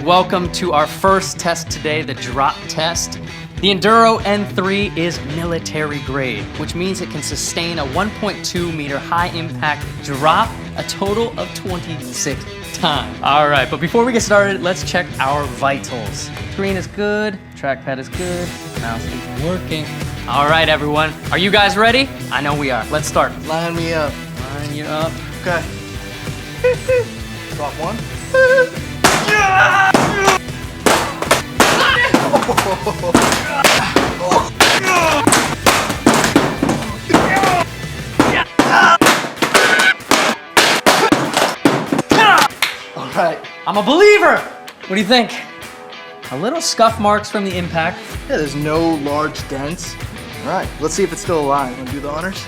welcome to our first test today, the drop test. The Enduro N3 is military grade, which means it can sustain a 1.2 meter high impact drop a total of 26 times. All right, but before we get started, let's check our vitals. Screen is good, trackpad is good, mouse is working. All right, everyone, are you guys ready? I know we are. Let's start. Line me up. Line you up. Okay. Drop one. All right. I'm a believer. What do you think? A little scuff marks from the impact. Yeah, there's no large dents. All right, let's see if it's still alive. Want to do the honors?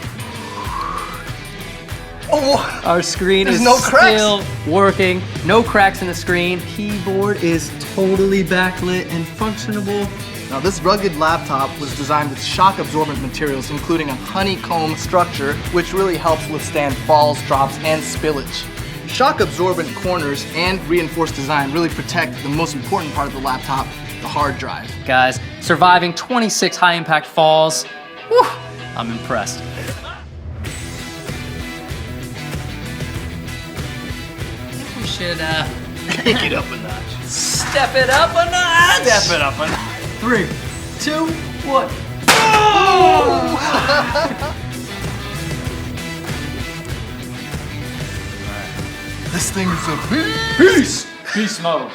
Oh! Our screen is no cracks. still working. No cracks in the screen. Keyboard is totally backlit and functionable. Now this rugged laptop was designed with shock absorbent materials, including a honeycomb structure, which really helps withstand falls, drops, and spillage. Shock absorbent corners and reinforced design really protect the most important part of the laptop, the hard drive. Guys, surviving 26 high impact falls. Whew, I'm impressed. We should Take it up a notch. step it up a notch. Step it up a notch. 3, 2, 1. This thing is a Peace mode.